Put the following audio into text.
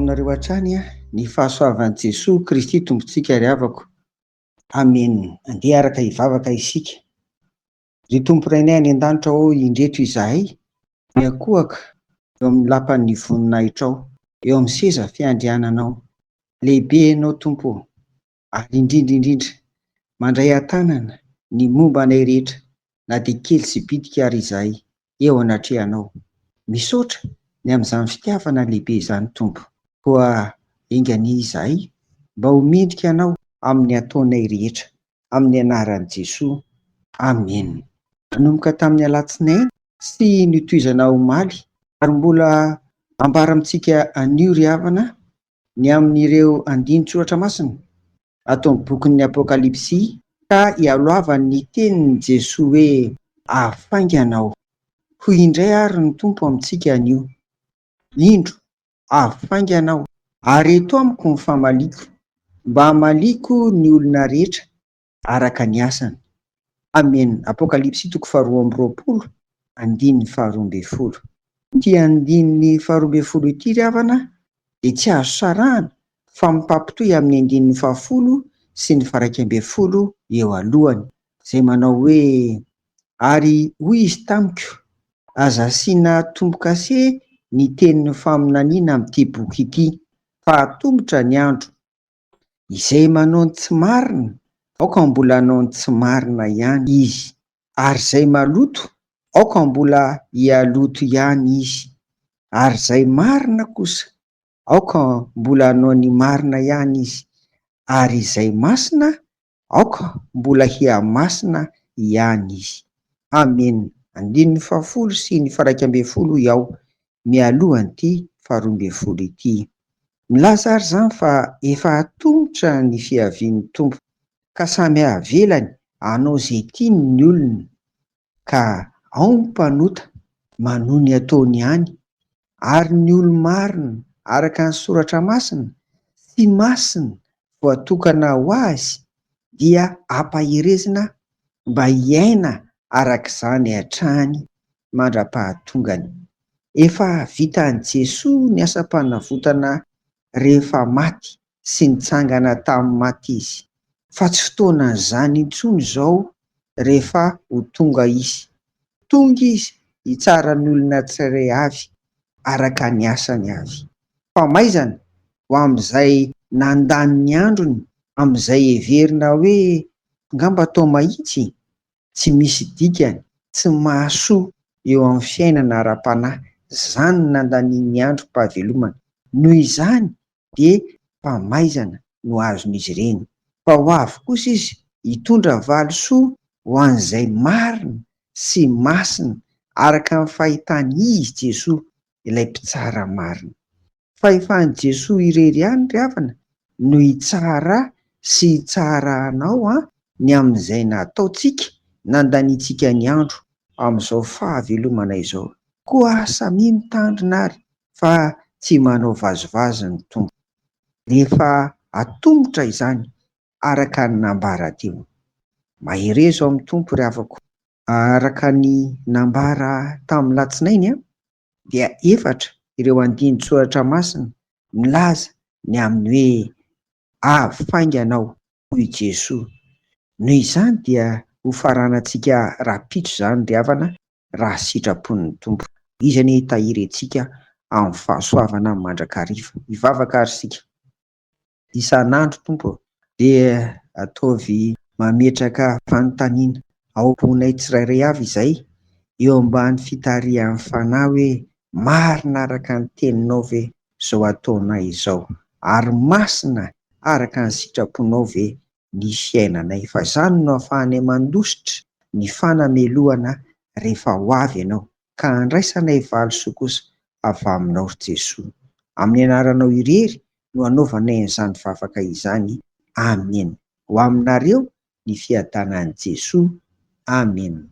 aminareo hatrany ny fahasoavan'i Jesosy Kristy tompontsika ry havako. Amen. Andeha araka hivavaka isika. Ry tomponay any an-danitra ao indreto izahay, miakohaka eo amin'ny lapan'ny voninahitra ao, eo amin'ny seza fiandriananao. Lehibe ianao Tompo, ary indrindra mandray antanana ny momba anay rehetra, na dia kely sy bitika ary izahay eo anatrehanao. Misaotra ny amin'izany fitiavana lehibe izany Tompo, koa engany izahay mba ho mendrika anao amin'ny ataonay rehetra, amin'ny anaran'i Jesosy. Amen. Nanomboka tamin'ny alatsinainy sy nitohizana omaly, ary mbola ambara amintsika anio ry havana ny amin'ireo andinin-tsoratra masina ato amin'ny bokin'ny Apokalipsy, ka hialoavan'ny tenin'i Jesosy hoe afainganao. Hoy indray ary ny Tompo amintsika anio: indro afainganao, ary eto amiko ny famaliko, mba hamaliko ny olona rehetra araka ny asany. Amen. Apokalipsy 2:20, andininy 12. Ity andininy 12 ity ry havana dia tsy azo sarahana fa mifampitohy amin'ny andininy 10 sy ny 11 eo alohany, izay manao hoe: ary hoy izy tamiko, aza asiana tombo-kase ny tenin'ny faminaniana amin'ity boky ity, fa atombotra ny andro. Izay manao ny tsy marina, aoka mbola hanao ny tsy marina ihany izy, ary izay maloto, aoka mbola hialoto ihany izy, ary izay marina kosa, aoka mbola hanao ny marina ihany izy, ary izay masina, aoka mbola hiamasina ihany izy. Amen. Andininy 10 sy ny 11 iaho, mialohan'ity 12 ity. Milaza ary izany fa efa atombotra ny fiavian'ny Tompo, ka samy havelany hanao izay tiany ny olona, ka ao ny mpanota manohy ny ataony ihany, ary ny olo-marina araka ny soratra masina sy masina voatokana ho azy dia ampaherezina mba hiaina arak'izany hatrany mandra-pahatongany. Efa vitan'i Jesosy ny asa-panavotana rehefa maty sy nitsangana tamin'ny maty izy, fa tsy fotoanan'izany intsony izao rehefa ho tonga izy. Tonga izy hitsara ny olona tsirairay avy araka ny asany avy. Famaizana ho amin'izay nandany ny androny, amin'izay heverina hoe ngamba tao mahitsy, tsy misy dikany, tsy mahasoa eo amin'ny fiainana ara-panahy. Izany no nandaniany androm-pahavelomana. Noho izany dia famaizana no azon'izy ireny. Fa ho avy kosa izy hitondra valosoa ho an'izay marina sy masina araka ny fahitany izy Jesosy, ilay mpitsara marina. Fahefan'i Jesosy irery ihany ry havana no hitsara sy hitsaranao ny amin'izay nataontsika, nandaniantsika ny andro amin'izao fahavelomana izao. Koa samy mitandrina ary fa tsy manao vazovazo ny Tompo. Rehefa atombotra izany araka ny nambara teo. Mahery-zo amin'ny Tompo ry havako. Araka ny nambara tamin'ny latsinainy dia 4 ireo andinin-tsoratra masina milaza ny amin'ny hoe afainganao hoy Jesosy. Noho izany dia ho faranantsika rapitro izany ry havana, raha sitrapon'ny Tompo. Izy ny tahiry antsika amin'ny fahasoavana mandrakariva. Hivavaka ary sika. Isan'andro Tompo dia ataovy mametraka fanontaniana ao am-ponay tsirairay avy izay, eo ambany fitarihan'ny fanahy hoe marina araka ny teninao ve izao ataonay izao, ary masina araka ny sitraponao ve ny fiainanay. Fa izany no ahafahanay mandositra ny fanamelohana rehefa ho avy ianao, ka handraisanay valosoa kosa avy aminao Jesosy. Amin'ny anaranao irery no hanaovanay an'izany vavaka izany. Amen. Ho aminareo ny fiadanan'i Jesosy. Amen.